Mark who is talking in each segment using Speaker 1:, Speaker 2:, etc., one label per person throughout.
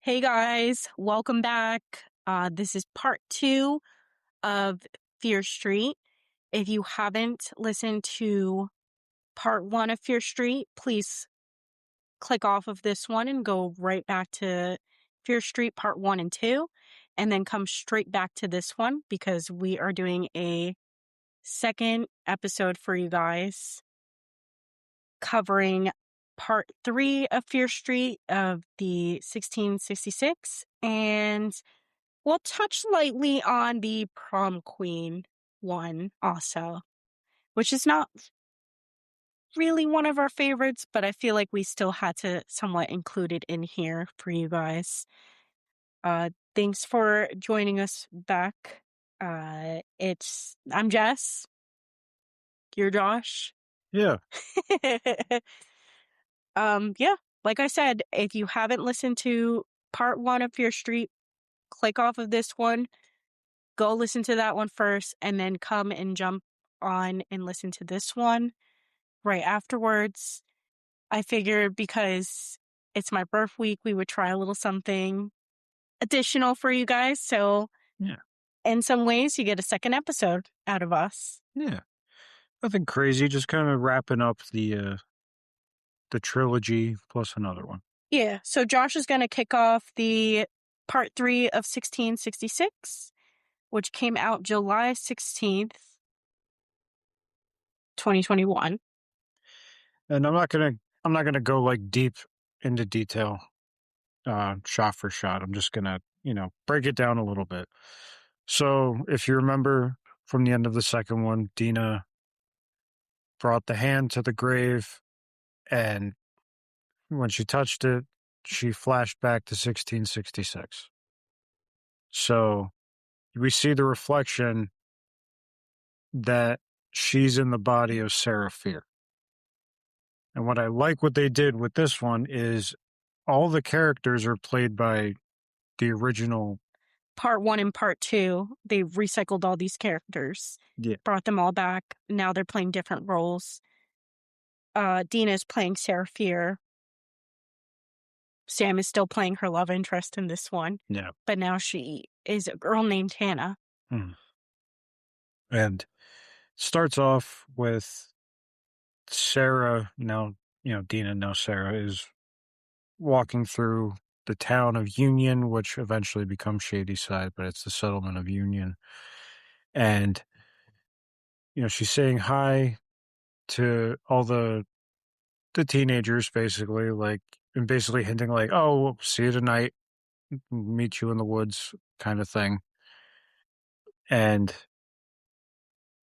Speaker 1: Hey guys, welcome back. This is part 2 of Fear Street. If you haven't listened to part 1 of Fear Street, please click off of this one and go right back to Fear Street part 1 and 2, and then come straight back to this one because we are doing a second episode for you guys covering part 3 of Fear Street of the 1666, and we'll touch lightly on the Prom Queen one also, which is not really one of our favorites, but I feel like we still had to somewhat include it in here for you guys. Thanks for joining us back. I'm Jess. You're Josh.
Speaker 2: Yeah.
Speaker 1: Yeah, like I said, if you haven't listened to part 1 of Fear Street, click off of this one, go listen to that one first, and then come and jump on and listen to this one right afterwards. I figured because it's my birth week, we would try a little something additional for you guys. So,
Speaker 2: Yeah.
Speaker 1: in some ways, you get a second episode out of us.
Speaker 2: Yeah. Nothing crazy, just kind of wrapping up the trilogy plus another one.
Speaker 1: Yeah, so Josh is going to kick off the part 3 of 1666, which came out July 16th, 2021.
Speaker 2: And I'm not gonna go like deep into detail, shot for shot. I'm just gonna, break it down a little bit. So if you remember from the end of the second one, Dina brought the hand to the grave, and when she touched it, she flashed back to 1666. So we see the reflection that she's in the body of Sarah Fear. And what I like what they did with this one is all the characters are played by the original.
Speaker 1: Part 1 and part 2, they recycled all these characters, brought them all back. Now they're playing different roles. Dina's playing Sarah Fear. Sam is still playing her love interest in this one.
Speaker 2: Yeah.
Speaker 1: But now she is a girl named Hannah.
Speaker 2: And starts off with Sarah. Now, Dina, now Sarah, is walking through the town of Union, which eventually becomes Shadyside, but it's the settlement of Union. And, she's saying hi to all the teenagers, basically, and basically hinting like, oh, we'll see you tonight, meet you in the woods kind of thing. And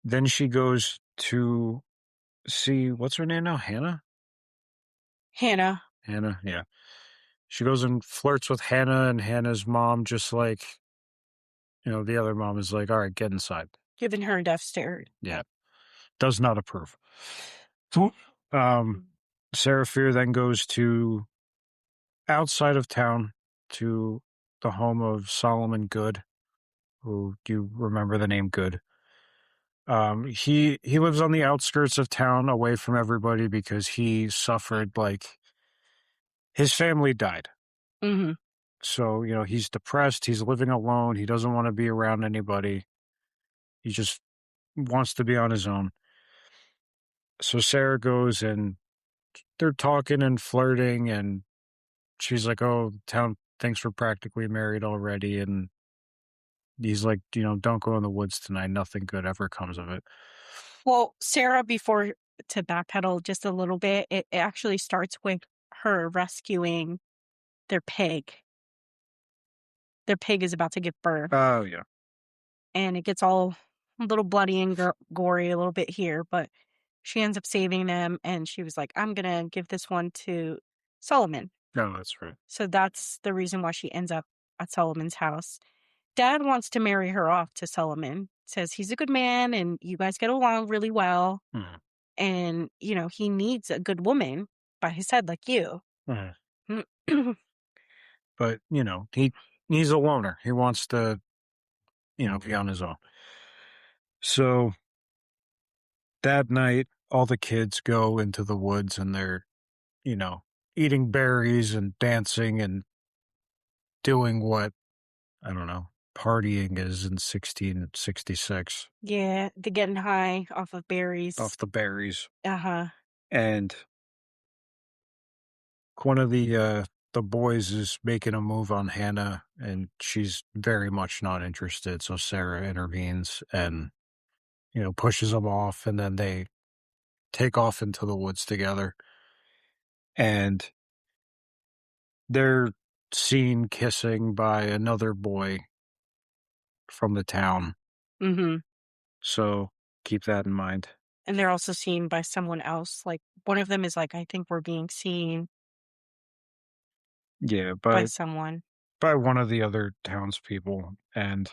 Speaker 2: then she goes to see, what's her name now? Hannah, yeah. She goes and flirts with Hannah, and Hannah's mom just like, the other mom is like, all right, get inside.
Speaker 1: Giving her a death stare.
Speaker 2: Yeah. Does not approve. Sarah Fear then goes to outside of town to the home of Solomon Good, who, do you remember the name Good? He lives on the outskirts of town away from everybody because he suffered, his family died.
Speaker 1: Mm-hmm.
Speaker 2: So, he's depressed. He's living alone. He doesn't want to be around anybody. He just wants to be on his own. So Sarah goes and they're talking and flirting, and she's like, oh, the town thinks we're practically married already. And he's like, don't go in the woods tonight. Nothing good ever comes of it.
Speaker 1: Well, Sarah, before, to backpedal just a little bit, it actually starts with her rescuing their pig. Their pig is about to give birth.
Speaker 2: Oh, yeah.
Speaker 1: And it gets all a little bloody and gory a little bit here, but she ends up saving them, and she was like, I'm going to give this one to Solomon.
Speaker 2: No, that's right.
Speaker 1: So that's the reason why she ends up at Solomon's house. Dad wants to marry her off to Solomon, says he's a good man and you guys get along really well.
Speaker 2: Mm.
Speaker 1: And, he needs a good woman by his side like you.
Speaker 2: Mm. But, he's a loner. He wants to, be on his own. So that night, all the kids go into the woods and they're, eating berries and dancing, and doing what, I don't know, partying is in 1666
Speaker 1: Yeah, the getting high off of berries.
Speaker 2: off the berries.
Speaker 1: Uh-huh.
Speaker 2: And one of the boys is making a move on Hannah, and she's very much not interested. So Sarah intervenes and, pushes him off, and then they take off into the woods together. And they're seen kissing by another boy from the town.
Speaker 1: Mhm.
Speaker 2: So keep that in mind.
Speaker 1: And they're also seen by someone else, like, one of them is like, "I think we're being seen
Speaker 2: Yeah,
Speaker 1: by
Speaker 2: by
Speaker 1: someone."
Speaker 2: one of the other townspeople. And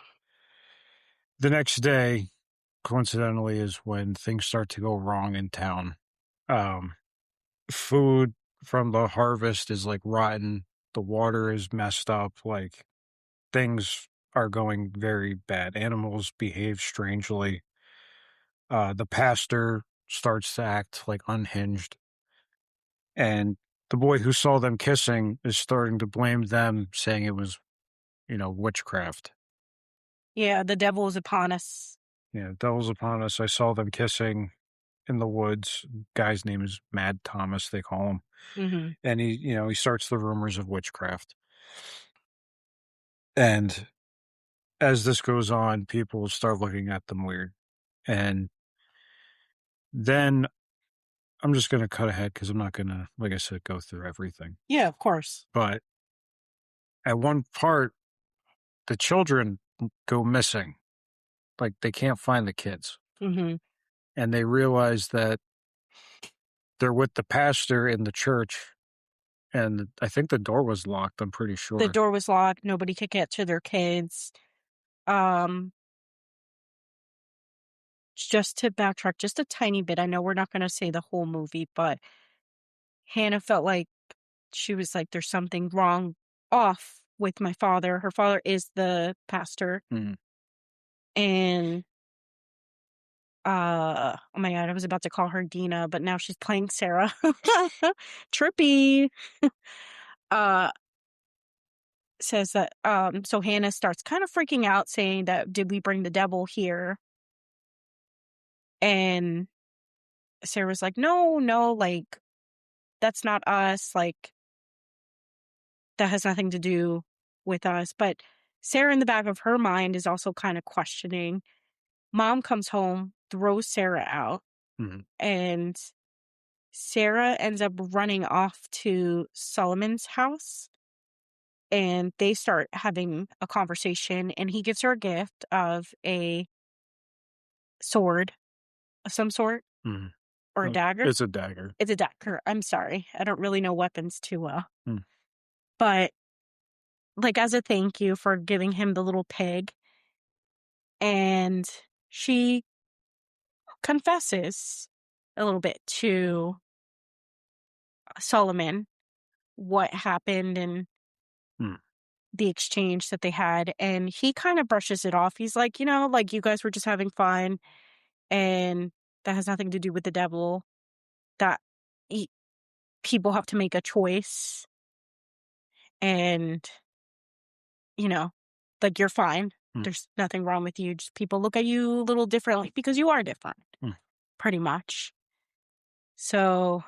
Speaker 2: the next day, coincidentally, is when things start to go wrong in town. Um, Food from the harvest is like rotten. The water is messed up. Like things are going very bad. Animals behave strangely. The pastor starts to act like unhinged. And the boy who saw them kissing is starting to blame them, saying it was, witchcraft.
Speaker 1: Yeah, the devil is upon us.
Speaker 2: Yeah, devil's upon us. I saw them kissing in the woods. Guy's name is Mad Thomas, they call him.
Speaker 1: Mhm.
Speaker 2: And he starts the rumors of witchcraft. And as this goes on, people start looking at them weird. And then I'm just going to cut ahead because I'm not going to, like I said, go through everything.
Speaker 1: Yeah, of course.
Speaker 2: But at one part, the children go missing. Like they can't find the kids.
Speaker 1: Mhm.
Speaker 2: And they realize that they're with the pastor in the church. And I think the door was locked. I'm pretty
Speaker 1: The
Speaker 2: sure.
Speaker 1: door was locked, nobody could get to their kids. Um, just to backtrack just a tiny bit, I know we're not gonna say the whole movie, but Hannah felt like she was like, "There's something wrong off with my father." Her father is the pastor,
Speaker 2: Mhm.
Speaker 1: and, oh my god, I was about to call her Dina, but now she's playing Sarah. Trippy. Uh, says that, so Hannah starts kind of freaking out saying that, "Did we bring the devil here?" And Sarah's like, "No, no, like, that's not us, like, that has nothing to do with us." But Sarah in the back of her mind is also kinda questioning. Mom comes home, throws Sarah out,
Speaker 2: Mhm.
Speaker 1: and Sarah ends up running off to Solomon's house, and they start having a conversation, and he gives her a gift of a sword of some sort,
Speaker 2: Mhm.
Speaker 1: or a dagger?
Speaker 2: It's a dagger.
Speaker 1: It's a dagger, I'm sorry. I don't really know weapons too well.
Speaker 2: Mm.
Speaker 1: But, like, as a thank you for giving him the little pig, and she confesses a little bit to Solomon what happened and
Speaker 2: Mm.
Speaker 1: the exchange that they had, and he kinda brushes it off. He's like, like, "You guys were just having fun, and that has nothing to do with the devil, that e people have to make a choice, and, you know, like, you're fine.
Speaker 2: Mm.
Speaker 1: There's nothing wrong with you, just people look at you a little differently because you are different."
Speaker 2: Mm.
Speaker 1: Pretty much. So,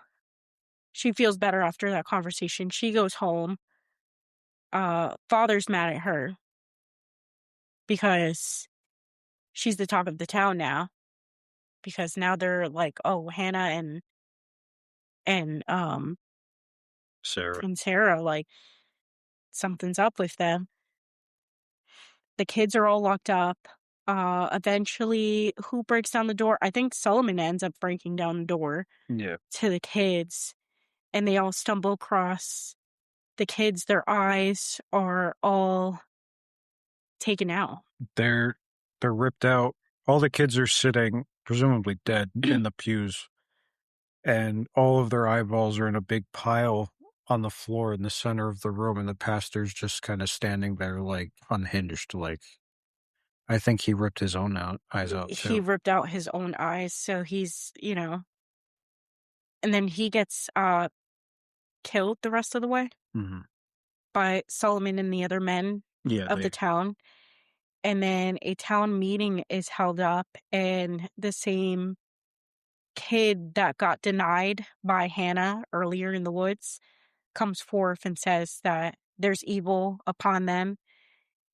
Speaker 1: she feels better after that conversation. She goes home. Father's mad at her because she's the talk of the town now, because now they're like, "Oh, Hannah and, um,
Speaker 2: Sarah.
Speaker 1: and Sarah, like, something's up with them." The kids are all locked up. Eventually, who breaks down the door? I think Solomon ends up breaking down the door
Speaker 2: Yeah.
Speaker 1: to the kids, and they all stumble across the kids. Their eyes are all taken out.
Speaker 2: They're they're ripped out. All the kids are sitting, presumably dead, in the pews, and all of their eyeballs are in a big pile on the floor in the center of the room, and the pastor's just kind of standing there, like unhinged. Like I think he ripped his own eyes out
Speaker 1: He
Speaker 2: too.
Speaker 1: ripped out his own eyes, so he's, and then he gets, killed the rest of the way.
Speaker 2: Hmm.
Speaker 1: by Solomon and the other men
Speaker 2: Yeah,
Speaker 1: of the town. And then a town meeting is held up, and the same kid that got denied by Hannah earlier in the woods comes forth and says that there's evil upon them.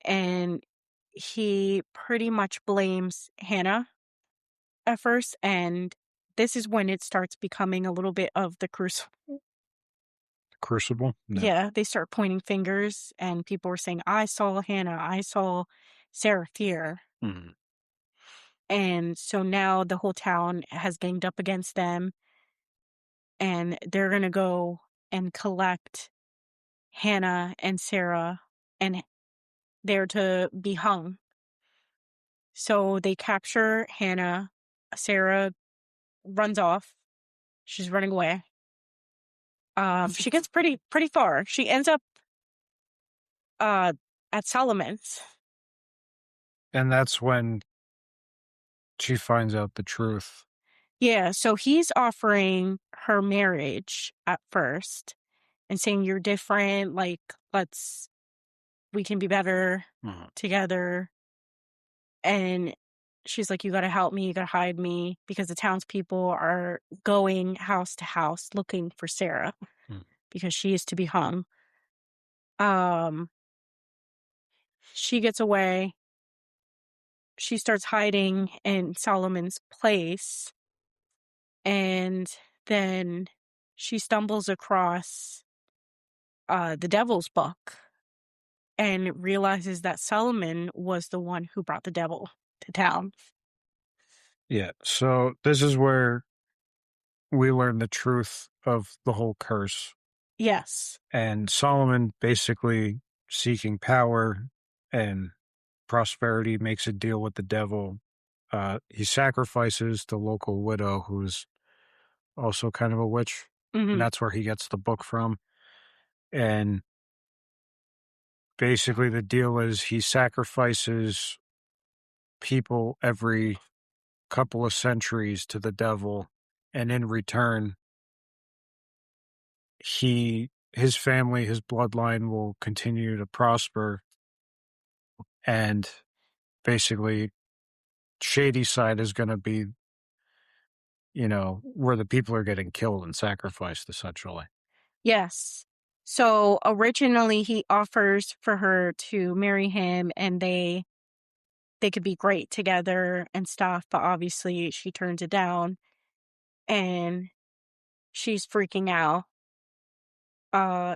Speaker 1: And he pretty much blames Hannah at first. And this is when it starts becoming a little bit of the crucible.
Speaker 2: Crucible? No.
Speaker 1: Yeah, they start pointing fingers, and people were saying, I saw Hannah, I saw Sarah Fear.
Speaker 2: Mhm.
Speaker 1: And so now the whole town has ganged up against them, and they're going to go and collect Hannah and Sarah, and they're to be hung. So they capture Hannah. Sarah runs off. She's running away. She gets pretty far. She ends up uh at Solomon's.
Speaker 2: And that's when she finds out the truth.
Speaker 1: Yeah, so he's offering her marriage at first and saying, you're different, like, we can be better
Speaker 2: Mhm.
Speaker 1: together. And she's like, you gotta help me, you gotta hide me, because the townspeople are going house to house looking for Sarah
Speaker 2: Mm.
Speaker 1: because she is to be hung. Um, she gets away. She starts hiding in Solomon's place, and then she stumbles across the Devil's Book and realizes that Solomon was the one who brought the devil to town.
Speaker 2: Yeah, so this is where we learn the truth of the whole curse.
Speaker 1: Yes.
Speaker 2: And Solomon, basically seeking power and prosperity, makes a deal with the devil. He sacrifices the local widow, who's also kind of a witch, and
Speaker 1: Hmm.
Speaker 2: that's where he gets the book from. And basically, the deal is he sacrifices people every couple of centuries to the devil, and in return, his family, his bloodline will continue to prosper, and basically shady side is going to be, where the people are getting killed and sacrificed, essentially.
Speaker 1: Yes. So originally he offers for her to marry him, and they could be great together and stuff, but obviously she turns it down, and she's freaking out. Uh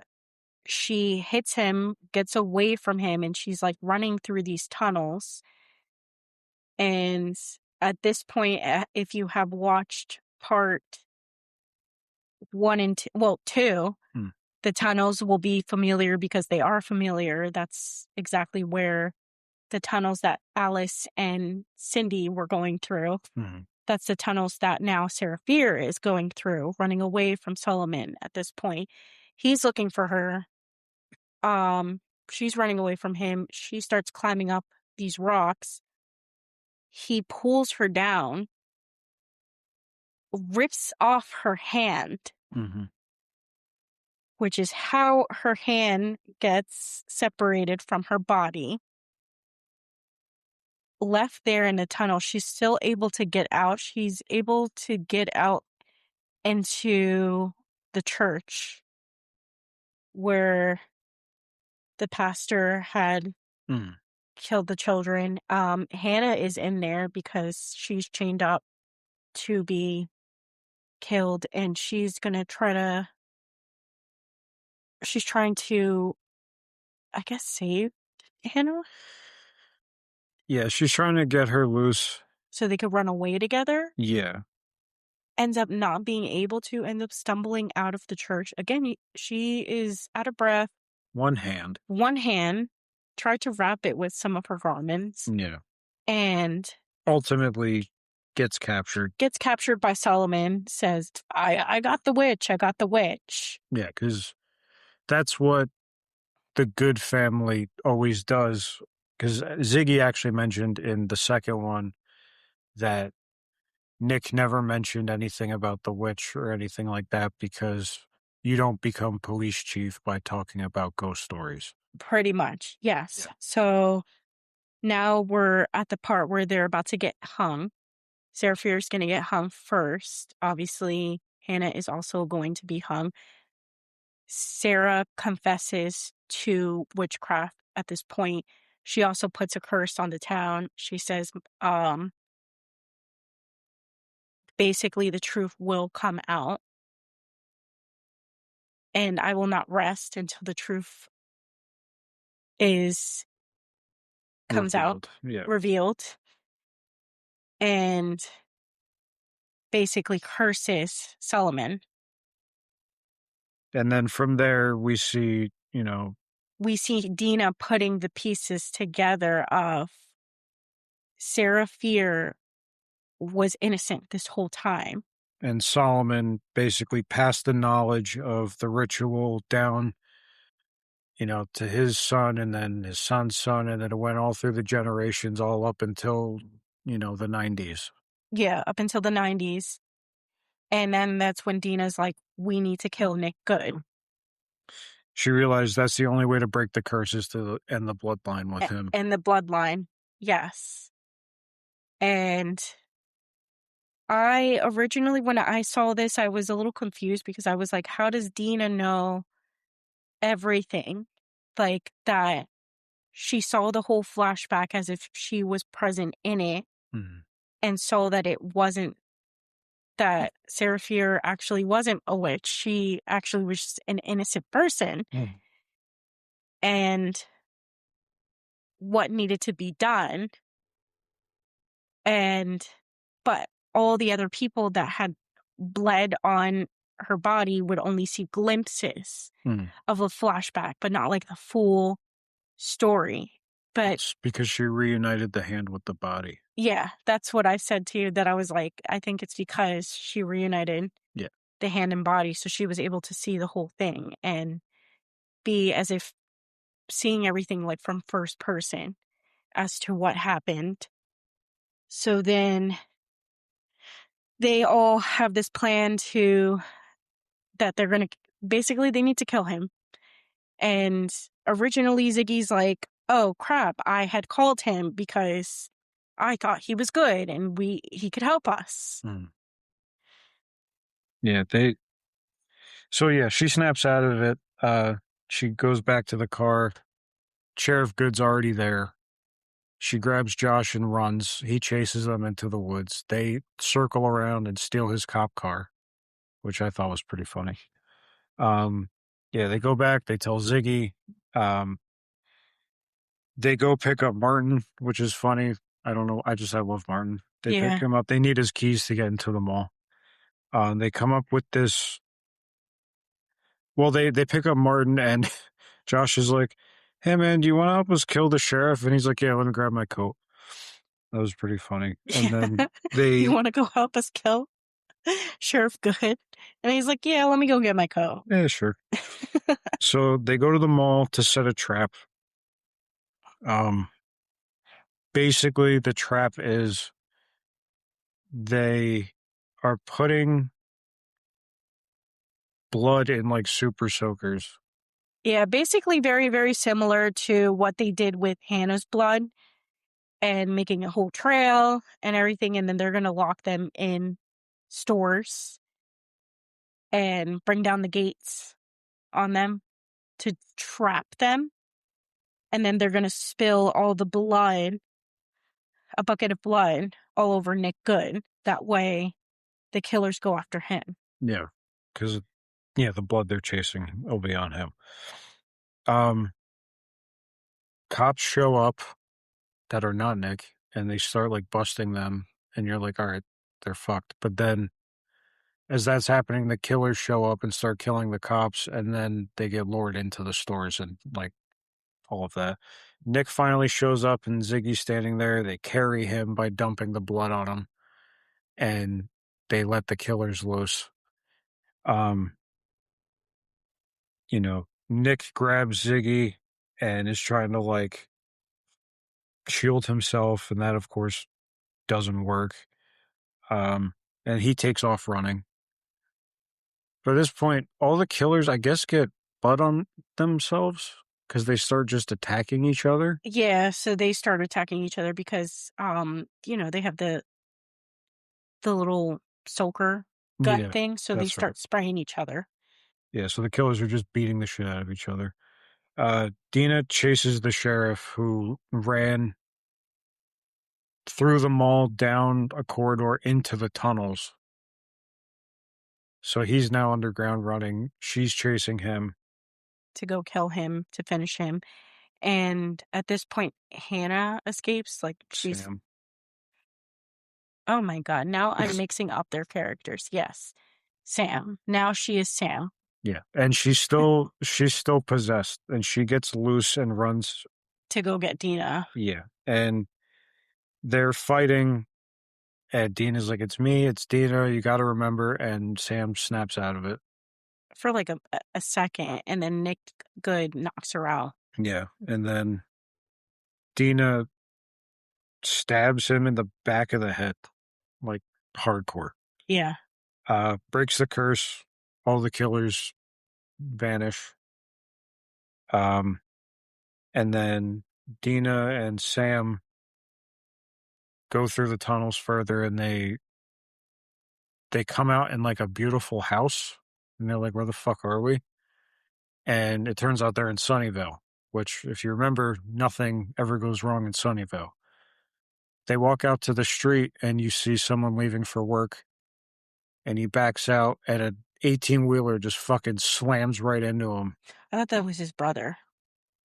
Speaker 1: she hits him, gets away from him, and she's like running through these tunnels. And at this point, if you have watched part 1 and 2, well, 2,
Speaker 2: Hmm.
Speaker 1: the tunnels will be familiar because they are familiar. That's exactly where the tunnels that Alice and Cindy were going through.
Speaker 2: Mhm.
Speaker 1: That's the tunnels that now Sarah Fear is going through, running away from Solomon at this point. He's looking for her. She's running away from him. She starts climbing up these rocks. He pulls her down, rips off her hand,
Speaker 2: Mhm.
Speaker 1: which is how her hand gets separated from her body. Left there in the tunnel, she's still able to get out. She's able to get out into the church where the pastor had
Speaker 2: Mhm.
Speaker 1: killed the children. Hannah is in there because she's chained up to be killed, and she's trying to, I guess, save Hannah
Speaker 2: Yeah, she's trying to get her loose.
Speaker 1: so they could run away together.
Speaker 2: Yeah.
Speaker 1: Ends up not being able to, end up stumbling out of the church. Again, she is out of breath,
Speaker 2: One hand.
Speaker 1: one hand, tried to wrap it with some of her garments,
Speaker 2: Yeah.
Speaker 1: and
Speaker 2: Ultimately gets captured.
Speaker 1: gets captured by Solomon, says, I got the witch, I got the witch.
Speaker 2: Yeah, because that's what the good family always does. Because Ziggy actually mentioned in the second one that Nick never mentioned anything about the witch or anything like that because you don't become police chief by talking about ghost stories.
Speaker 1: Pretty much,
Speaker 2: Yeah.
Speaker 1: yes. So now we're at the part where they're about to get hung. Seraphir is going to get hung first. Obviously, Hannah is also going to be hung. Sarah confesses to witchcraft at this point. She also puts a curse on the town. She says, um, basically, the truth will come out, and I will not rest until the truth is comes out,
Speaker 2: Revealed. Yeah.
Speaker 1: revealed, and basically curses Solomon.
Speaker 2: And then from there, we see,
Speaker 1: We see Dina putting the pieces together of Sarah Fear was innocent this whole time.
Speaker 2: and Solomon basically passed the knowledge of the ritual down, to his son and then his son's son. And then it went all through the generations, all up until, the 90s.
Speaker 1: Yeah, up until the 90s. And then that's when Dina's like, we need to kill Nick Good
Speaker 2: She realized that's the only way to break the curses to end the bloodline with him.
Speaker 1: and the bloodline. Yes. And I originally, when I saw this, I was a little confused because I was like, how does Dina know everything? Like that she saw the whole flashback as if she was present in it
Speaker 2: Mhm.
Speaker 1: and saw that it wasn't that Sarah Fear actually wasn't a witch. She actually was just an innocent person
Speaker 2: Mhm.
Speaker 1: and what needed to be done. And, but all the other people that had bled on her body would only see glimpses
Speaker 2: Mhm.
Speaker 1: of a flashback, but not like the full story. But
Speaker 2: It's because she reunited the hand with the body.
Speaker 1: yeah, that's what I said to you, that I was like, I think it's because she reunited
Speaker 2: Yeah.
Speaker 1: the hand and body. So she was able to see the whole thing and be as if seeing everything like from first person as to what happened. So then they all have this plan that they're going to basically they need to kill him. And originally Ziggy's like, "Oh crap, I had called him because I thought he was good and he could help us."
Speaker 2: Mhm. Yeah, so yeah, she snaps out of it. She goes back to the car. Sheriff Good's already there. She grabs Josh and runs. He chases them into the woods. They circle around and steal his cop car, which I thought was pretty funny. Um, yeah, they go back. They tell Ziggy. Um, they go pick up Martin, which is funny. I don't know. I love Martin. They pick
Speaker 1: Yeah.
Speaker 2: him up. They need his keys to get into the mall. They come up with this. Well, they pick up Martin, and Josh is like, "Hey man, do you want to help us kill the sheriff?" And he's like, "Yeah, let me grab my coat." That was pretty funny. And then
Speaker 1: You
Speaker 2: they,
Speaker 1: want to go help us kill Sheriff Good? And he's like, "Yeah, let me go get my coat."
Speaker 2: yeah, sure. So they go to the mall to set a trap. Um, Basically, the trap is they are putting blood in like super soakers.
Speaker 1: Yeah, basically very, very similar to what they did with Hannah's blood and making a whole trail and everything. And then they're going to lock them in stores and bring down the gates on them to trap them. And then they're going to spill all the blood, a bucket of blood, all over Nick Good. That way the killers go after him.
Speaker 2: Yeah, because yeah, the blood they're chasing will be on him. Um, Cops show up that are not Nick, and they start like busting them, and you're like, all right, they're fucked. But then, as that's happening, the killers show up and start killing the cops, and then they get lured into the stores and like all of that. Nick finally shows up, and Ziggy's standing there. They carry him by dumping the blood on him, and they let the killers loose. Um, Nick grabs Ziggy and is trying to like shield himself, and that of course doesn't work. Um, and he takes off running. By this point, all the killers, I guess, get blood on themselves because they start just attacking each other.
Speaker 1: Yeah, so they start attacking each other because, they have the little soaker gun
Speaker 2: Yeah,
Speaker 1: thing, so they
Speaker 2: that's right.
Speaker 1: start spraying each other
Speaker 2: Yeah, so the killers are just beating the shit out of each other. Dina chases the sheriff who ran through the mall down a corridor into the tunnels. So he's now underground running. She's chasing him.
Speaker 1: to go kill him, to finish him. And at this point, Hannah escapes. Like, she's,
Speaker 2: Sam.
Speaker 1: oh my God, now I'm mixing up their characters. Yes. Sam. Now she is Sam
Speaker 2: Yeah. And she's still possessed and she gets loose and runs.
Speaker 1: to go get Dina
Speaker 2: Yeah. And they're fighting. And Dina's like, it's me, it's Dina, you got to remember. And Sam snaps out of it.
Speaker 1: for like a second. And then Nick Good knocks her out.
Speaker 2: Yeah. And then Dina stabs him in the back of the head, like hardcore.
Speaker 1: Yeah.
Speaker 2: Breaks the curse. All the killers vanish. Um, and then Dina and Sam go through the tunnels further, and they come out in like a beautiful house, and they're like, "Where the fuck are we?" And it turns out they're in Sunnyvale, which, if you remember, nothing ever goes wrong in Sunnyvale. They walk out to the street, and you see someone leaving for work, and he backs out, and an 18-wheeler just fucking slams right into him.
Speaker 1: I thought that was his brother.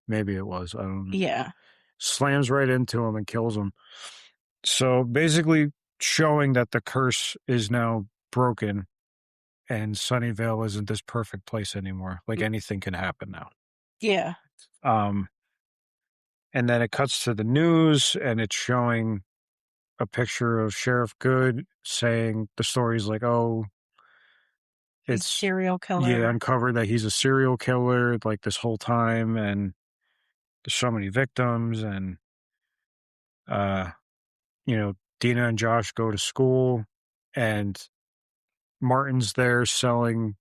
Speaker 2: Maybe it was. I don't know.
Speaker 1: Yeah.
Speaker 2: Slams right into him and kills him. So basically showing that the curse is now broken and Sunnyvale isn't this perfect place anymore. Like anything can happen now.
Speaker 1: Yeah.
Speaker 2: Um, and then it cuts to the news and it's showing a picture of Sheriff Good saying the story's like, oh,
Speaker 1: He's a
Speaker 2: it's
Speaker 1: serial
Speaker 2: yeah,
Speaker 1: killer.
Speaker 2: uncovered that he's a serial killer like this whole time and there's so many victims and uh Dina and Josh go to school and Martin's there selling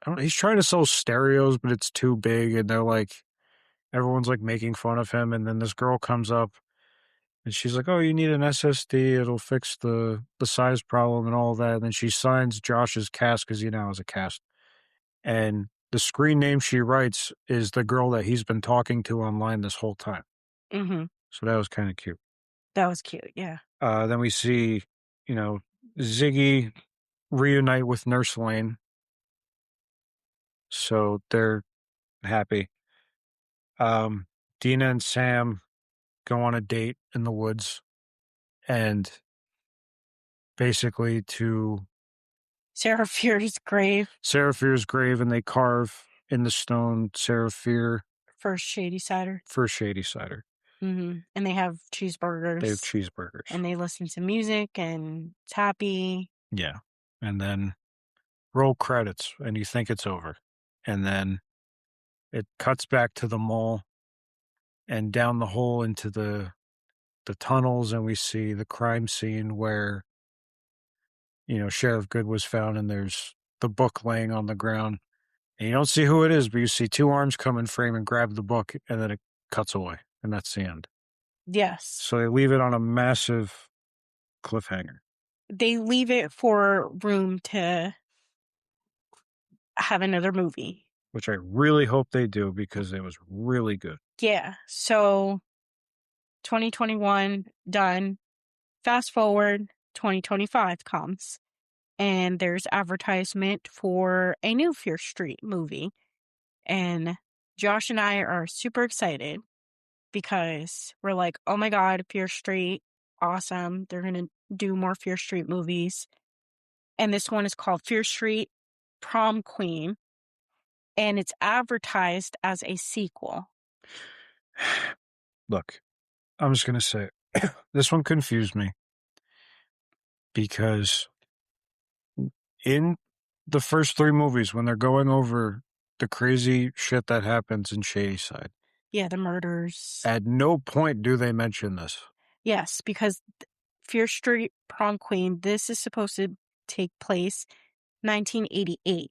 Speaker 2: I don't he's trying to sell stereos, but it's too big, and they're like everyone's like making fun of him, and then this girl comes up and she's like, "Oh, you need an SSD, it'll fix the size problem and all that." And then she signs Josh's cast because he now has a cast. And the screen name she writes is the girl that he's been talking to online this whole time.
Speaker 1: Mm-hmm.
Speaker 2: So that was kind of cute.
Speaker 1: That was cute. Yeah.
Speaker 2: Then we see, you know, Ziggy reunite with Nurse Lane. So they're happy. Um, Dina and Sam go on a date in the woods and basically to
Speaker 1: Sarah Fear's grave
Speaker 2: Sarah Fear's grave and they carve in the stone Sarah Fear
Speaker 1: for Shady Cider.
Speaker 2: for Shady Cider.
Speaker 1: Mm-hmm. And they have
Speaker 2: They have
Speaker 1: cheeseburgers
Speaker 2: cheeseburgers.
Speaker 1: and they listen to music and it's happy.
Speaker 2: Yeah. And then roll credits and you think it's over. And then it cuts back to the mall and down the hole into the tunnels and we see the crime scene where Sheriff Good was found and there's the book laying on the ground. And you don't see who it is, but you see two arms come in frame and grab the book, and then it cuts away, and that's the end.
Speaker 1: Yes.
Speaker 2: So they leave it on a massive cliffhanger.
Speaker 1: They leave it for room to have another movie.
Speaker 2: Which I really hope they do because it was really good.
Speaker 1: Yeah. So 2021 done. Fast forward, 2025 comes. And there's advertisement for a new Fear Street movie. And Josh and I are super excited because we're like, oh my God, Fear Street, awesome. They're going to do more Fear Street movies. And this one is called Fear Street Prom Queen. And it's advertised as a sequel.
Speaker 2: Look, I'm just going to say this one confused me because in the first three movies, when they're going over the crazy shit that happens in Shadyside,
Speaker 1: Yeah, the murders.
Speaker 2: at no point do they mention this.
Speaker 1: Yes, because Fear Street Prom Queen, this is supposed to take place 1988.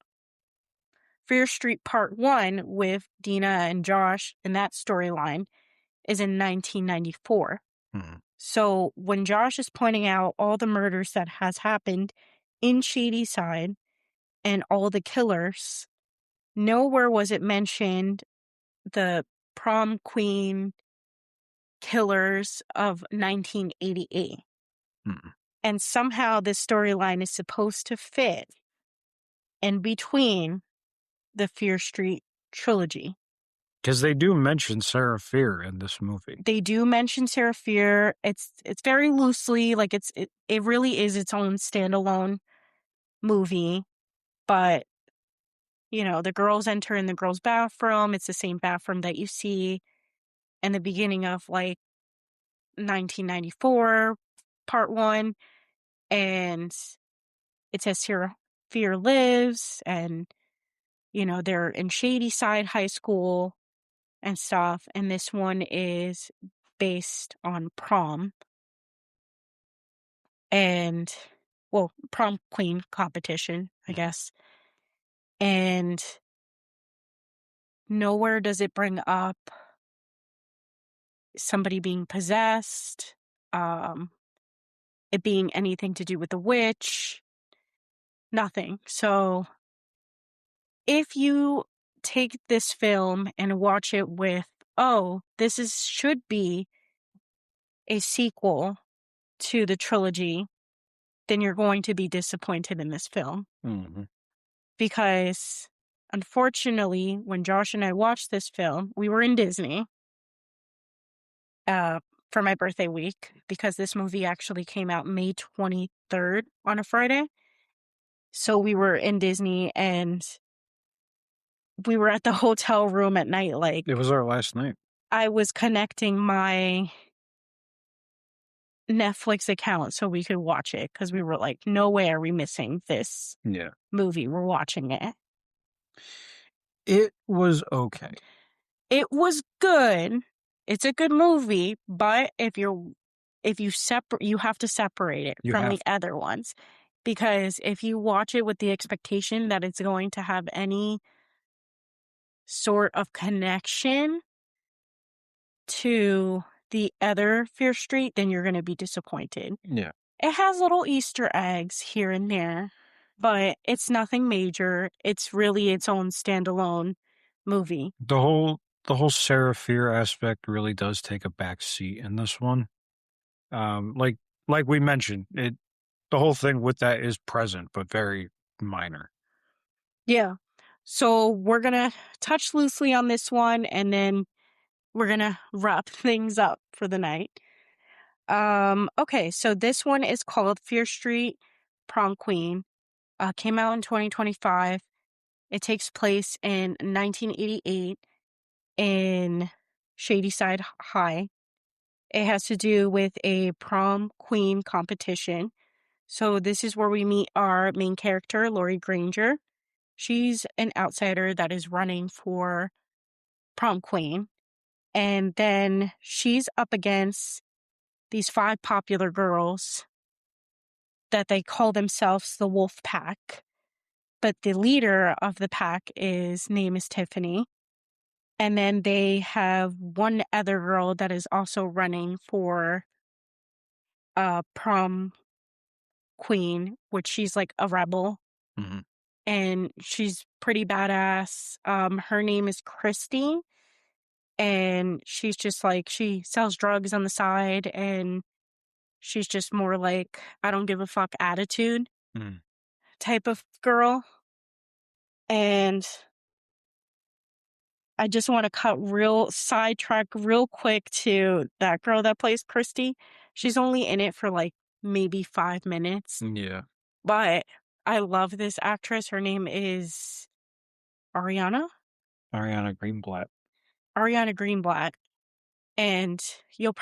Speaker 1: Fear Street Part 1 with Dina and Josh in that storyline is in 1994.
Speaker 2: Hmm.
Speaker 1: So when Josh is pointing out all the murders that has happened in Shadyside and all the killers, nowhere was it mentioned the Prom Queen killers of 1988.
Speaker 2: Hmm.
Speaker 1: And somehow this storyline is supposed to fit in between the Fear Street trilogy.
Speaker 2: Because they do mention Sarah Fear in this movie.
Speaker 1: They do mention Sarah Fear. It's very loosely, like it really is its own standalone movie, but the girls enter in the girls' bathroom. It's the same bathroom that you see in the beginning of like 1994, part 1, and it says Sarah Fear lives, and they're in Shadyside High School and stuff, and this one is based on prom and, well, prom queen competition, I guess. And nowhere does it bring up somebody being possessed, um, it being anything to do with the witch, nothing. So if you take this film and watch it with, oh, this should be a sequel to the trilogy, then you're going to be disappointed in this film.
Speaker 2: Mm-hmm.
Speaker 1: Because unfortunately, when Josh and I watched this film, we were in Disney for my birthday week, because this movie actually came out May 23rd on a Friday. So we were in Disney and we were at the hotel room at night. Like,
Speaker 2: It was our last night.
Speaker 1: I was connecting my Netflix account so we could watch it, because we were like, no way are we missing this
Speaker 2: Yeah.
Speaker 1: movie. We're watching it.
Speaker 2: It was okay.
Speaker 1: It was good. It's a good movie, but if you separate, you have to separate it from the other ones, because if you watch it with the expectation that it's going to have any sort of connection to the other Fear Street, then you're going to be disappointed.
Speaker 2: Yeah.
Speaker 1: It has little Easter eggs here and there, but it's nothing major. It's really its own standalone movie.
Speaker 2: The whole Sarah Fear aspect really does take a back seat in this one. Like we mentioned, the whole thing with that is present, but very minor.
Speaker 1: Yeah. So we're going to touch loosely on this one, and then we're going to wrap things up for the night. Okay, so this one is called Fear Street Prom Queen. Came out in 2025. It takes place in 1988 in Shadyside High. It has to do with a prom queen competition. So this is where we meet our main character, Lori Granger. She's an outsider that is running for prom queen. And then she's up against these 5 popular girls that they call themselves the Wolf Pack. But the leader of the pack name is Tiffany. And then they have one other girl that is also running for prom queen, which she's like a rebel.
Speaker 2: Mm-hmm.
Speaker 1: And she's pretty badass. Her name is Christy. And she's just like, she sells drugs on the side, and she's just more like, I don't give a fuck attitude type of girl. And I just want to sidetrack real quick to that girl that plays Christy. She's only in it for like maybe 5 minutes.
Speaker 2: Yeah.
Speaker 1: But I love this actress. Her name is Ariana
Speaker 2: Greenblatt.
Speaker 1: Greenblatt. And you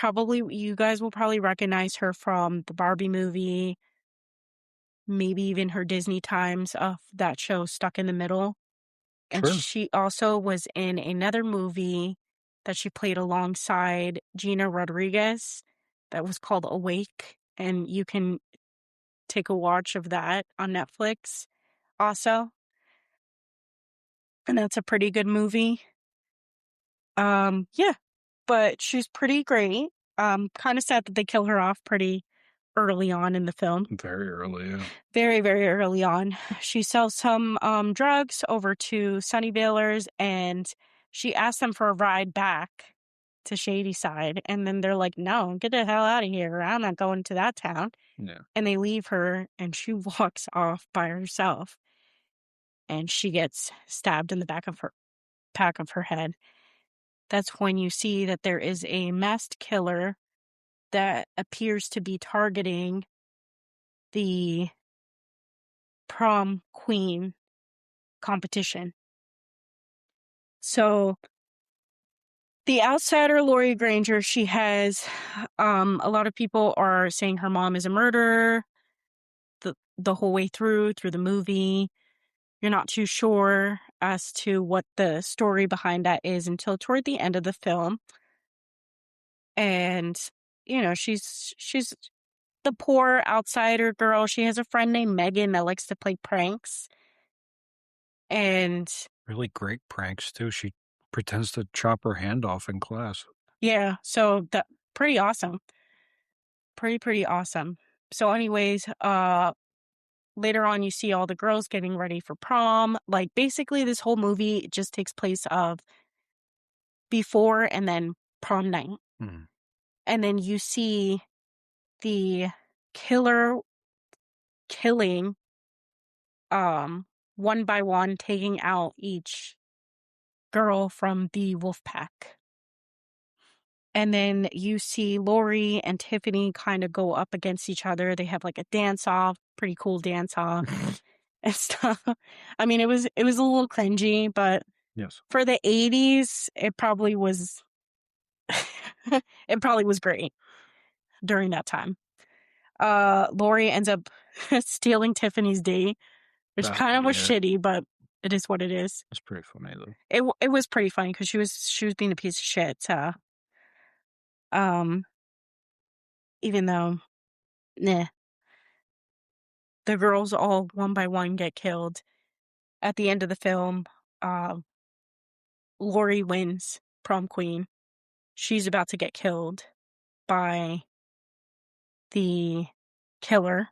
Speaker 1: guys will probably recognize her from the Barbie movie, maybe even her Disney times of that show Stuck in the Middle. And
Speaker 2: Sure.
Speaker 1: she also was in another movie that she played alongside Gina Rodriguez that was called Awake. And you can take a watch of that on Netflix. also, and that's a pretty good movie. Yeah, but she's pretty great. Kind of sad that they kill her off pretty early on in the film.
Speaker 2: Very early, yeah.
Speaker 1: Very, very early on. She sells some drugs over to Sunnyvalers, and she asks them for a ride back to Shadyside. And then they're like, no, get the hell out of here. I'm not going to that town.
Speaker 2: Yeah.
Speaker 1: And they leave her, and she walks off by herself, and she gets stabbed in the back of her head. That's when you see that there is a masked killer that appears to be targeting the prom queen competition. So the outsider, Laurie Granger, she has a lot of people are saying her mom is a murderer the whole way through the movie. You're not too sure as to what the story behind that is until toward the end of the film. And she's the poor outsider girl. She has a friend named Megan that likes to play pranks. And
Speaker 2: Really great pranks too. She pretends to chop her hand off in class.
Speaker 1: yeah, so that pretty awesome. Pretty awesome. So anyways, later on you see all the girls getting ready for prom. Like basically this whole movie just takes place of before and then prom night.
Speaker 2: Mm.
Speaker 1: And then you see the killer killing one by one, taking out each girl from the wolf pack. And then you see Lori and Tiffany kind of go up against each other. They have like a dance off, pretty cool dance off and stuff. I mean, it was a little cringy, but
Speaker 2: Yes.
Speaker 1: for the 80s, it probably was it probably was great during that time. Lori ends up stealing Tiffany's date, which kind of was
Speaker 2: Yeah.
Speaker 1: shitty, but it is what it is.
Speaker 2: That's pretty funny though.
Speaker 1: It was pretty funny because she was being a piece of shit. Um, even though, nah, the girls all one by one get killed. At the end of the film, uh, Lori wins prom queen. She's about to get killed by the killer,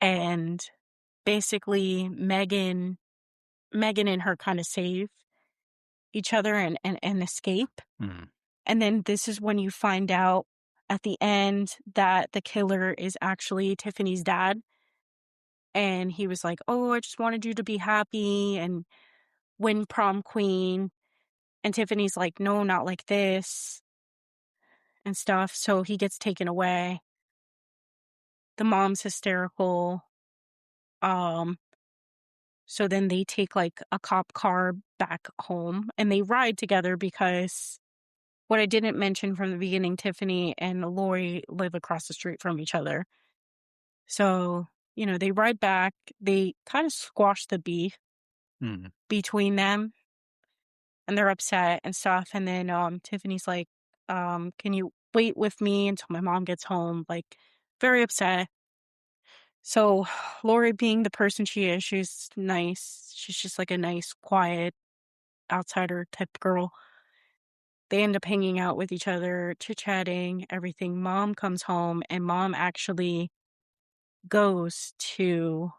Speaker 1: and basically Megan and her kind of save each other and escape.
Speaker 2: Mm.
Speaker 1: And then this is when you find out at the end that the killer is actually Tiffany's dad. And he was like, oh, I just wanted you to be happy and win prom queen. And Tiffany's like, no, not like this and stuff. So he gets taken away. The mom's hysterical. Um, so then they take like a cop car back home and they ride together because what I didn't mention from the beginning, Tiffany and Lori live across the street from each other. So, they ride back. They kind of squash the beef
Speaker 2: Mm.
Speaker 1: between them and they're upset and stuff. And then Tiffany's like, can you wait with me until my mom gets home? Like, very upset. So Lori, being the person she is, she's nice. She's just like a nice, quiet outsider type girl. They end up hanging out with each other, chit-chatting, everything. Mom comes home, and mom actually goes to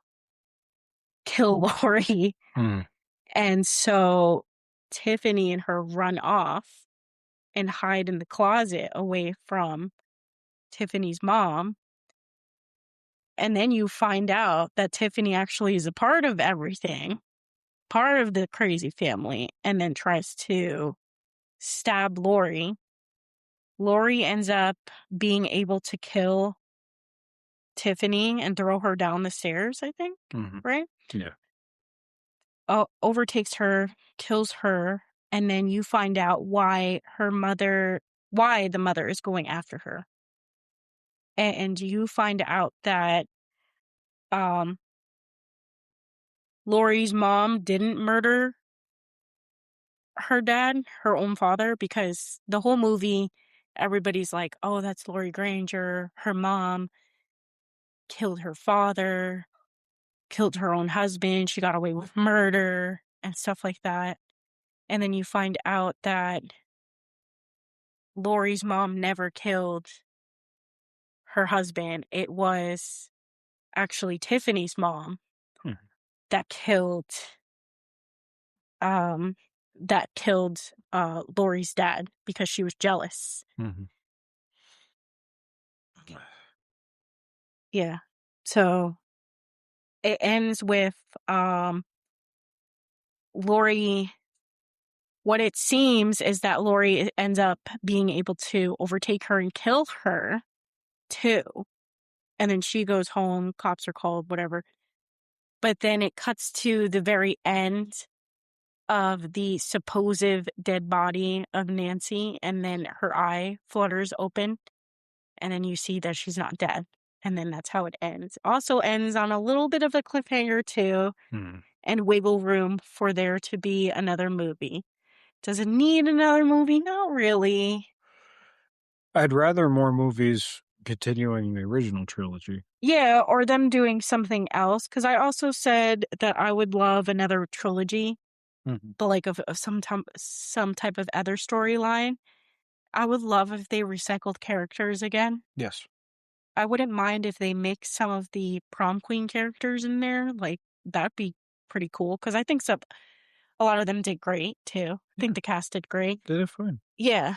Speaker 1: kill Lori.
Speaker 2: Mm.
Speaker 1: And so Tiffany and her run off and hide in the closet away from Tiffany's mom. And then you find out that Tiffany actually is a part of everything, part of the crazy family, and then tries to stab Lori. Lori ends up being able to kill Tiffany and throw her down the stairs, I think,
Speaker 2: Mm-hmm.
Speaker 1: right?
Speaker 2: Yeah.
Speaker 1: Overtakes her, kills her, and then you find out why the mother is going after her. And you find out that um, Lori's mom didn't murder her dad, her own father, because the whole movie, everybody's like, oh, that's Lori Granger. Her mom killed her father. killed her own husband. She got away with murder and stuff like that. And then you find out that Lori's mom never killed her husband. It was actually Tiffany's mom
Speaker 2: Hmm.
Speaker 1: that killed um Lori's dad because she was jealous.
Speaker 2: Mhm.
Speaker 1: Yeah. So it ends with Lori. What it seems is that Lori ends up being able to overtake her and kill her too. And then she goes home, cops are called, whatever. But then it cuts to the very end of the supposed dead body of Nancy, and then her eye flutters open, and then you see that she's not dead. And then that's how it ends. Also ends on a little bit of a cliffhanger too,
Speaker 2: Hmm.
Speaker 1: and wiggle room for there to be another movie. Does it need another movie? Not really.
Speaker 2: I'd rather more movies continuing the original trilogy.
Speaker 1: Yeah, or them doing something else. Because I also said that I would love another trilogy,
Speaker 2: Mhm.
Speaker 1: but like of some type of other storyline. I would love if they recycled characters again.
Speaker 2: Yes.
Speaker 1: I wouldn't mind if they mix some of the Prom Queen characters in there. Like, that'd be pretty cool. Because I think a lot of them did great, too. I think
Speaker 2: Yeah,
Speaker 1: the cast did great.
Speaker 2: they did fine.
Speaker 1: Yeah.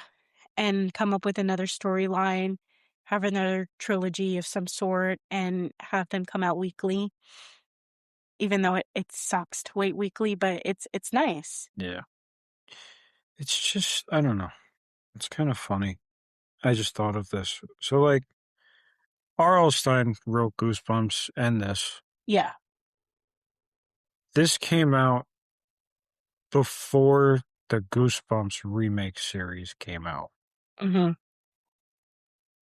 Speaker 1: And come up with another storyline, have another trilogy of some sort, and have them come out weekly. Even though it sucks to wait weekly, but it's nice.
Speaker 2: Yeah. It's just, I don't know. It's kind of funny. I just thought of this. So, like, R.L. Stein wrote Goosebumps and this.
Speaker 1: Yeah.
Speaker 2: This came out before the Goosebumps remake series came out.
Speaker 1: Hmm.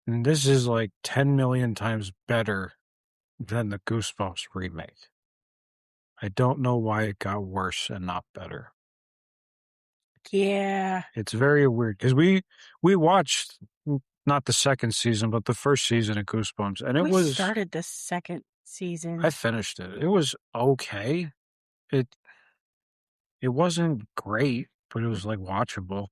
Speaker 2: And this is like 10 million times better than the Goosebumps remake. I don't know why it got worse and not better.
Speaker 1: Yeah.
Speaker 2: It's very weird because we watched not the second season, but the first season of Goosebumps, and it
Speaker 1: We
Speaker 2: was
Speaker 1: started the second
Speaker 2: I
Speaker 1: season.
Speaker 2: finished it. It was okay. It it wasn't great, but it was like watchable.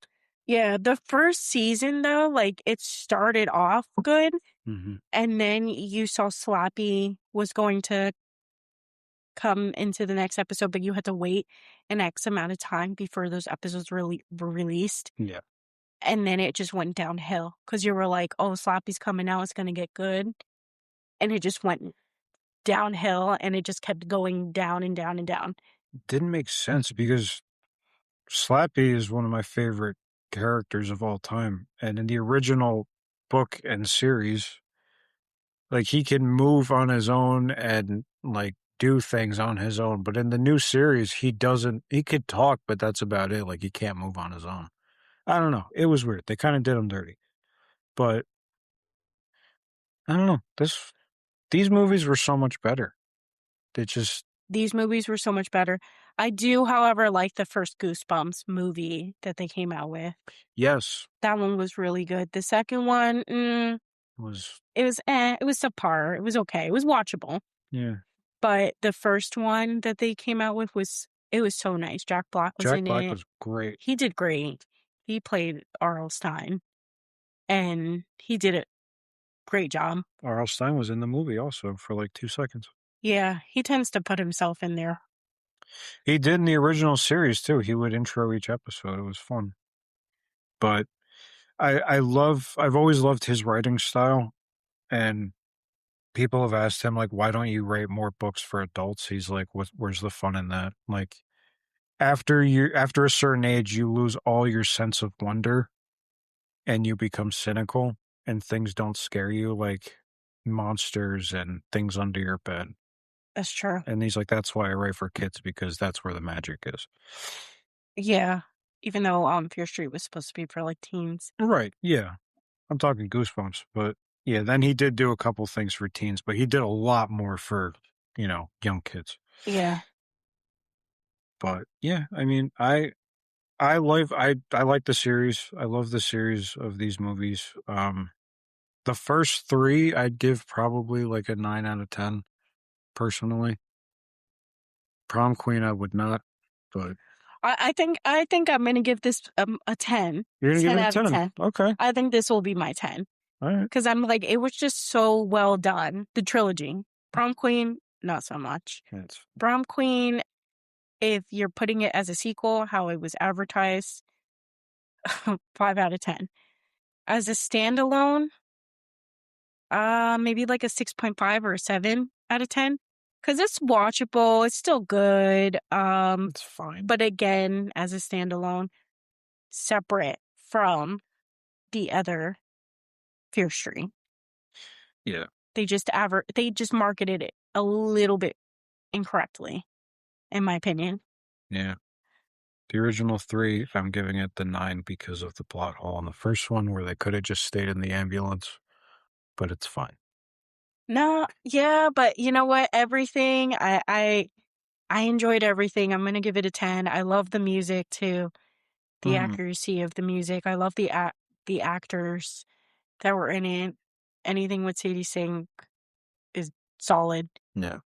Speaker 1: Yeah, the first season though, like it started off good,
Speaker 2: Hmm.
Speaker 1: and then you saw Slappy was going to come into the next episode, but you had to wait an X amount of time before those episodes really were released.
Speaker 2: Yeah,
Speaker 1: And then it just went downhill because you were like, oh, Slappy's coming out, it's gonna get good. And it just went downhill and it just kept going down and down and down.
Speaker 2: didn't make sense because Slappy is one of my favorite characters of all time, and in the original book and series, like he can move on his own and like do things on his own. But in the new series, he doesn't. He could talk, but that's about it. Like he can't move on his own. I don't know. It was weird. They kind of did him dirty. But I don't know. These movies were so much better. They just
Speaker 1: These movies were so much better. I do, however, like the first Goosebumps movie that they came out with.
Speaker 2: yes
Speaker 1: That one was really good. The second one,
Speaker 2: was
Speaker 1: it was subpar. It was okay. It was watchable.
Speaker 2: yeah.
Speaker 1: But the first one that they came out with it was so nice. Jack Black was
Speaker 2: Jack
Speaker 1: in
Speaker 2: Black
Speaker 1: it.
Speaker 2: was great.
Speaker 1: He did great. He played R.L. Stein, and he did a great job.
Speaker 2: R.L. Stein was in the movie also for like 2 seconds.
Speaker 1: Yeah, he tends to put himself in there.
Speaker 2: He did in the original series too. He would intro each episode. It was fun. But I've always loved his writing style, and people have asked him like, why don't you write more books for adults? He's like, where's the fun in that? Like after a certain age, you lose all your sense of wonder and you become cynical and things don't scare you like monsters and things under your bed.
Speaker 1: That's true.
Speaker 2: And he's like, that's why I write for kids because that's where the magic is.
Speaker 1: Yeah. Even though Fear Street was supposed to be for like teens.
Speaker 2: Right. Yeah. I'm talking Goosebumps, but yeah, then he did do a couple things for teens, but he did a lot more for, young kids.
Speaker 1: Yeah.
Speaker 2: But yeah, I mean, I like the series. I love the series of these movies. The first three I'd give probably like a 9 out of 10 personally. Prom Queen, I would not, but
Speaker 1: I think I'm gonna give this a 10.
Speaker 2: you're gonna give
Speaker 1: 10
Speaker 2: it a
Speaker 1: out of
Speaker 2: 10.
Speaker 1: 10.
Speaker 2: Okay.
Speaker 1: I think this will be my 10
Speaker 2: All right.
Speaker 1: because I'm like, it was just so well done. The trilogy, Prom Queen, not so much.
Speaker 2: That's
Speaker 1: Prom Queen, if you're putting it as a sequel, how it was advertised, 5 out of 10. As a standalone, maybe like a 6.5 or a 7 out of 10 because it's watchable. It's still good.
Speaker 2: it's fine.
Speaker 1: But again, as a standalone, separate from the other Fear Street.
Speaker 2: Yeah.
Speaker 1: They just marketed it a little bit incorrectly, in my opinion.
Speaker 2: Yeah. The original 3, I'm giving it the 9 because of the plot hole in the first one where they could have just stayed in the ambulance, but it's fine.
Speaker 1: No, yeah, but you know what? Everything I enjoyed everything. I'm gonna give it a 10. I love the music too, the
Speaker 2: Mhm.
Speaker 1: accuracy of the music. I love the actors that were in it. Anything with Sadie Sink is solid
Speaker 2: Yeah.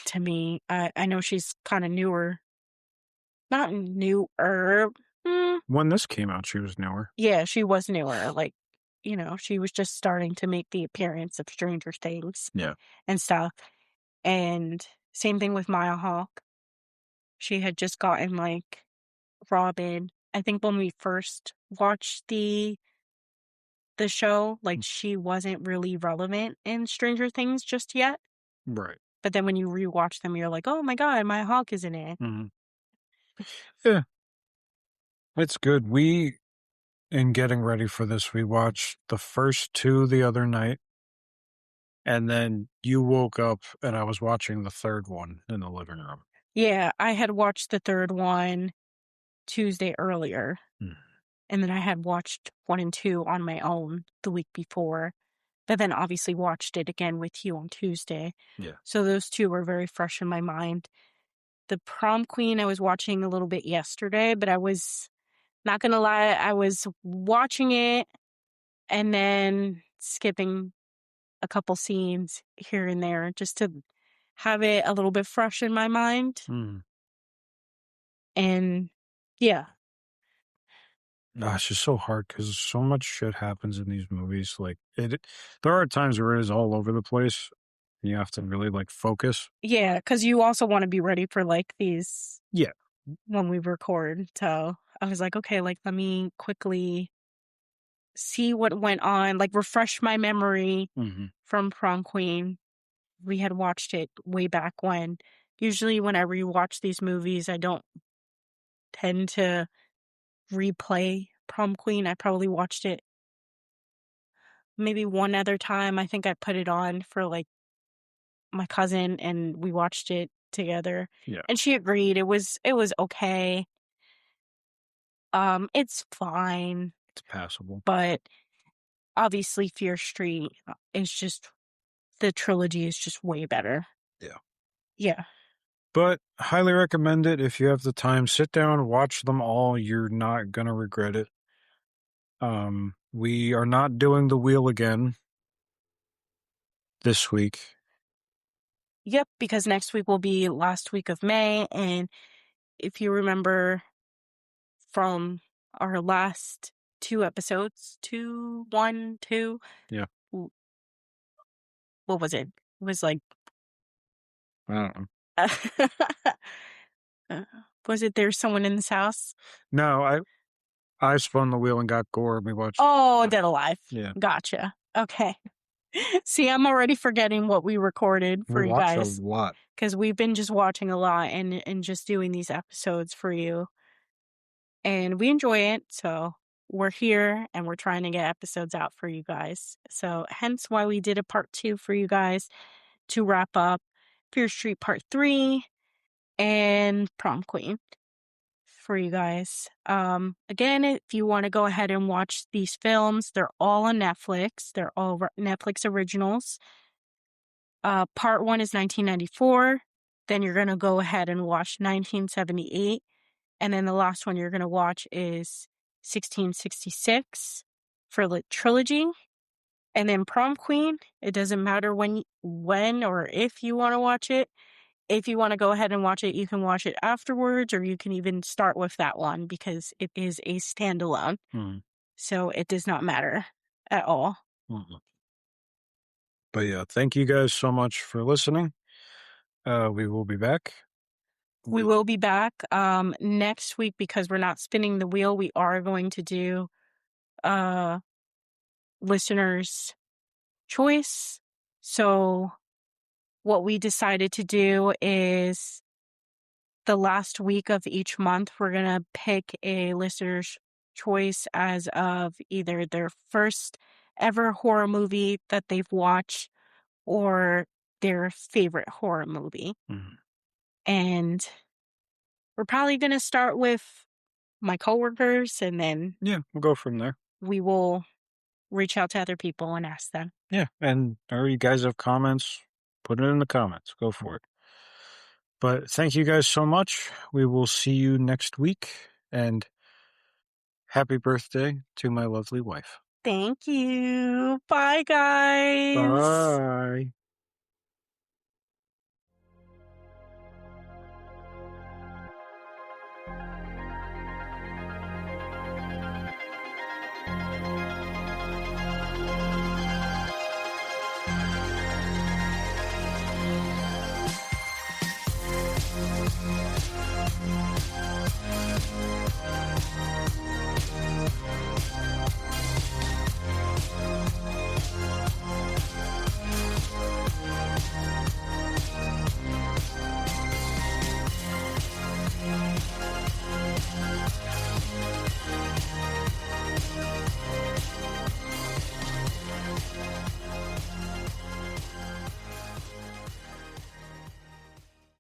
Speaker 1: to me. I know she's kind of newer, not newer. Mm,
Speaker 2: When this came out, she was newer.
Speaker 1: yeah, she was newer. Like, she was just starting to make the appearance of Stranger Things
Speaker 2: Yeah.
Speaker 1: and stuff. And same thing with Maya Hawke. She had just gotten like Robin. I think when we first watched the show, like she wasn't really relevant in Stranger Things just yet.
Speaker 2: Right.
Speaker 1: But then when you rewatch them, you're like, oh my God, Maya Hawke is in it.
Speaker 2: Mhm. Yeah, it's good. In getting ready for this, we watched the first 2 the other night, and then you woke up and I was watching the 3rd one in the living room.
Speaker 1: Yeah, I had watched the third one Tuesday earlier,
Speaker 2: Mm.
Speaker 1: and then I had watched 1 and 2 on my own the week before, but then obviously watched it again with you on Tuesday.
Speaker 2: Yeah.
Speaker 1: So those 2 were very fresh in my mind. The Prom Queen I was watching a little bit yesterday, but I was not gonna lie, I was watching it and then skipping a couple scenes here and there just to have it a little bit fresh in my mind.
Speaker 2: Mm.
Speaker 1: And yeah,
Speaker 2: It's just so hard because so much shit happens in these movies. Like there are times where it is all over the place. And you have to really like focus.
Speaker 1: yeah, because you also want to be ready for like these
Speaker 2: Yeah.
Speaker 1: when we record. So I was like, okay, like let me quickly see what went on, like refresh my memory
Speaker 2: Hmm.
Speaker 1: from Prom Queen. We had watched it way back when. Usually, when I rewatch these movies, I don't tend to replay Prom Queen. I probably watched it maybe one other time. I think I put it on for like my cousin and we watched it together.
Speaker 2: Yeah.
Speaker 1: And she agreed it was okay. It's fine,
Speaker 2: It's passable.
Speaker 1: but obviously Fear Street is just the trilogy is just way better.
Speaker 2: Yeah.
Speaker 1: Yeah.
Speaker 2: But highly recommend it if you have the time. Sit down, watch them all. You're not gonna regret it. We are not doing the wheel again this week.
Speaker 1: Yep, because next week will be last week of May and if you remember from our last 2 episodes, 2, 1, 2,
Speaker 2: Yeah.
Speaker 1: w- what was it? It was like
Speaker 2: I don't know.
Speaker 1: Uh, was it There's Someone in This House?
Speaker 2: No, I spun the wheel and got gore and we watched.
Speaker 1: Oh, Dead Alive.
Speaker 2: Yeah.
Speaker 1: Gotcha. Okay. See, I'm already forgetting what we recorded
Speaker 2: We
Speaker 1: for you
Speaker 2: watched a
Speaker 1: guys
Speaker 2: lot.
Speaker 1: because we've been just watching a lot and just doing these episodes for you. And we enjoy it. So we're here and we're trying to get episodes out for you guys. So hence why we did a part 2 for you guys to wrap up Fear Street Part 3 and Prom Queen for you guys. Again, if you want to go ahead and watch these films, they're all on Netflix. They're all Netflix originals. Part 1 is 1994. Then you're going to go ahead and watch 1978. And then the last one you're going to watch is 1666 for the trilogy. And then Prom Queen, it doesn't matter when or if you want to watch it. if you want to go ahead and watch it, you can watch it afterwards, or you can even start with that one because it is a standalone.
Speaker 2: Mm,
Speaker 1: So it does not matter at all.
Speaker 2: mm. But yeah, thank you guys so much for listening. We will be back.
Speaker 1: We will be back next week because we're not spinning the wheel. We are going to do uh listeners' choice. So what we decided to do is the last week of each month, we're going to pick a listener's choice as of either their first ever horror movie that they've watched or their favorite horror movie.
Speaker 2: Mhm.
Speaker 1: And we're probably going to start with my coworkers, and then
Speaker 2: Yeah, we'll go from there.
Speaker 1: we will reach out to other people and ask them.
Speaker 2: Yeah, and or you guys have comments, put it in the comments. Go for it. But thank you guys so much. We will see you next week, and happy birthday to my lovely wife.
Speaker 1: Thank you. Bye, guys.
Speaker 2: Bye.